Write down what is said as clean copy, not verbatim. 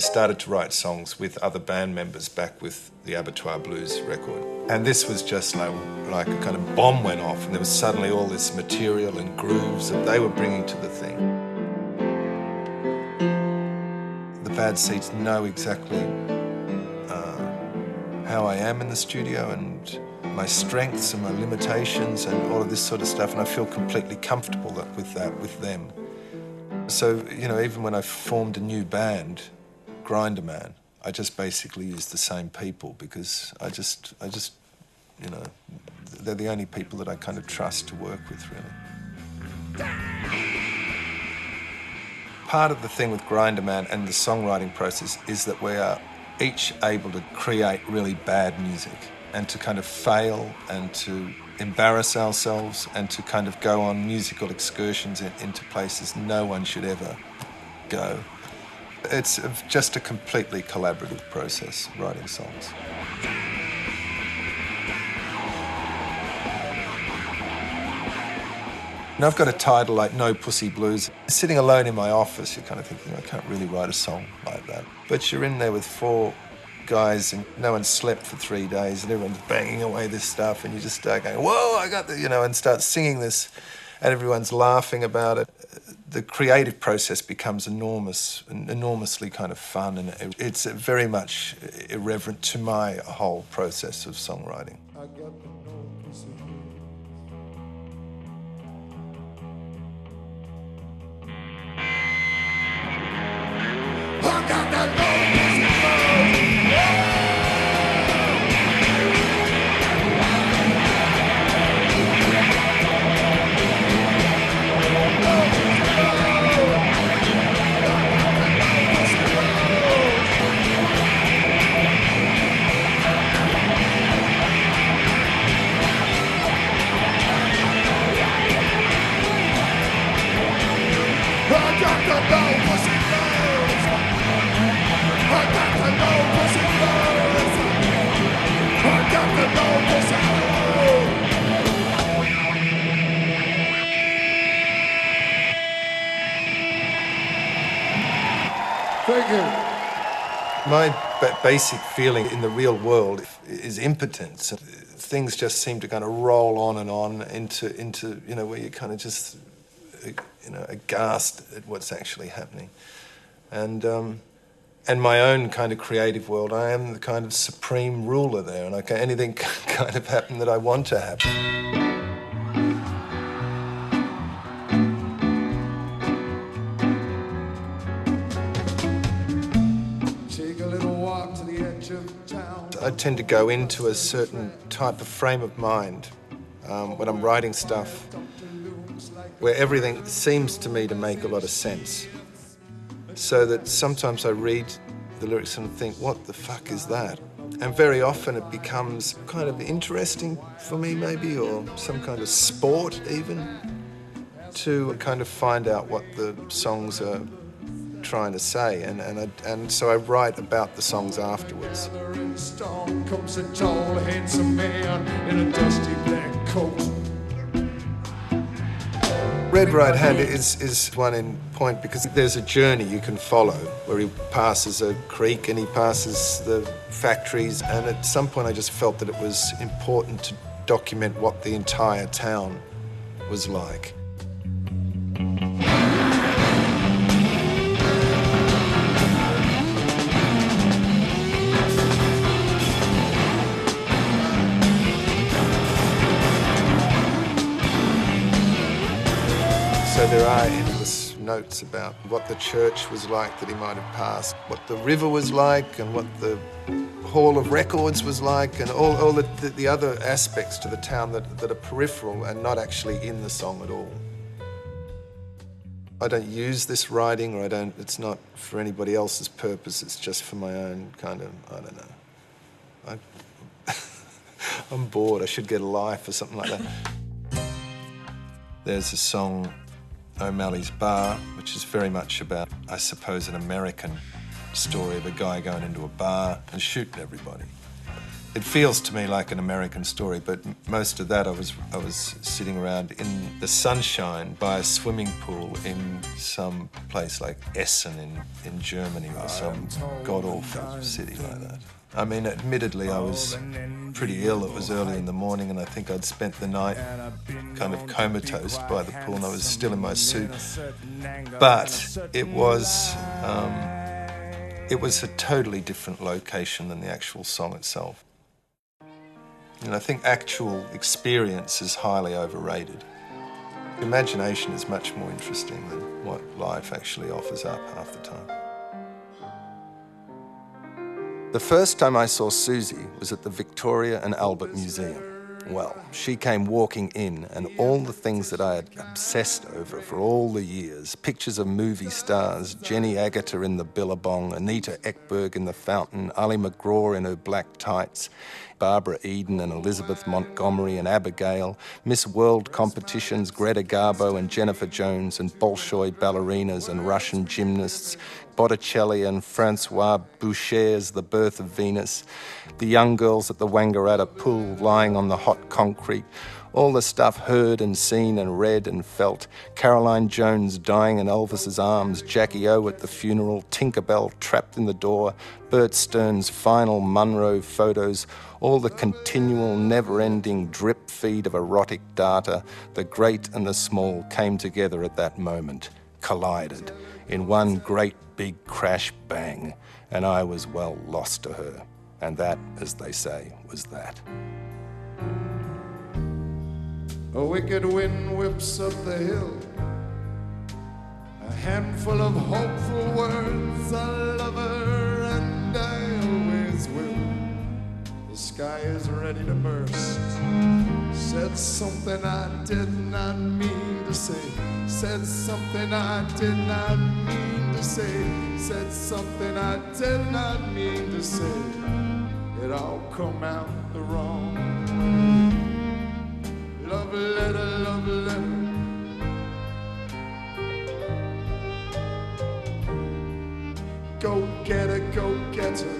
started to write songs with other band members back with the Abattoir Blues record. And this was just like a kind of bomb went off, and there was suddenly all this material and grooves that they were bringing to the thing. The Bad Seeds know exactly how I am in the studio and my strengths and my limitations and all of this sort of stuff, and I feel completely comfortable with that with them. So, you know, even when I formed a new band, Grinder Man, I just basically used the same people because I just, you know, they're the only people that I kind of trust to work with, really. Part of the thing with Grinder Man and the songwriting process is that we are each able to create really bad music and to kind of fail and to embarrass ourselves and to kind of go on musical excursions into places no one should ever go. It's just a completely collaborative process, writing songs. And I've got a title like No Pussy Blues. Sitting alone in my office, you're kind of thinking, I can't really write a song like that. But you're in there with 4 guys and no one slept for 3 days and everyone's banging away this stuff and you just start going, whoa, I got the, you know, and start singing this and everyone's laughing about it. The creative process becomes enormously kind of fun, and it's very much irreverent to my whole process of songwriting. I got the no pussy blues. I got that no pussy blues. Thank you. My basic feeling in the real world is impotence. Things just seem to kind of roll on into you know, where you kind of just, you know, aghast at what's actually happening. And my own kind of creative world, I am the kind of supreme ruler there, and anything can kind of happen that I want to happen. I tend to go into a certain type of frame of mind when I'm writing stuff where everything seems to me to make a lot of sense. So that sometimes I read the lyrics and think, what the fuck is that? And very often it becomes kind of interesting for me maybe, or some kind of sport even, to kind of find out what the songs are trying to say, and so I write about the songs afterwards. Comes a tall, handsome man in a dusty black coat. Red Right Hand is one in point because there's a journey you can follow where he passes a creek and he passes the factories, and at some point I just felt that it was important to document what the entire town was like. So there are endless notes about what the church was like that he might have passed, what the river was like, and what the Hall of Records was like, and all the other aspects to the town that are peripheral and not actually in the song at all. I don't use this writing, or it's not for anybody else's purpose, it's just for my own kind of, I don't know. I'm bored, I should get a life or something like that. There's a song, O'Malley's Bar, which is very much about, I suppose, an American story of a guy going into a bar and shooting everybody. It feels to me like an American story, but most of that I was sitting around in the sunshine by a swimming pool in some place like Essen in Germany or some god-awful city like that. I mean, admittedly, I was pretty ill. It was early in the morning, and I think I'd spent the night kind of comatose by the pool, and I was still in my suit. But it was a totally different location than the actual song itself. And I think actual experience is highly overrated. Imagination is much more interesting than what life actually offers up half the time. The first time I saw Susie was at the Victoria and Albert Museum. Well, she came walking in, and all the things that I had obsessed over for all the years, pictures of movie stars, Jenny Agutter in the Billabong, Anita Ekberg in the Fountain, Ali McGraw in her black tights, Barbara Eden and Elizabeth Montgomery and Abigail, Miss World competitions, Greta Garbo and Jennifer Jones, and Bolshoi ballerinas and Russian gymnasts, Botticelli and Francois Boucher's The Birth of Venus, the young girls at the Wangaratta pool lying on the hot concrete, all the stuff heard and seen and read and felt, Caroline Jones dying in Elvis's arms, Jackie O at the funeral, Tinkerbell trapped in the door, Bert Stearns' final Munro photos, all the continual, never-ending drip feed of erotic data, the great and the small came together at that moment, collided, in one great big crash bang, and I was well lost to her. And that, as they say, was that. A wicked wind whips up the hill, a handful of hopeful words, I love her and I always will. The sky is ready to burst, said something I did not mean to say, said something I did not mean to say, said something I did not mean to say, it all come out the wrong. Love letter, love letter. Go get her, go get her.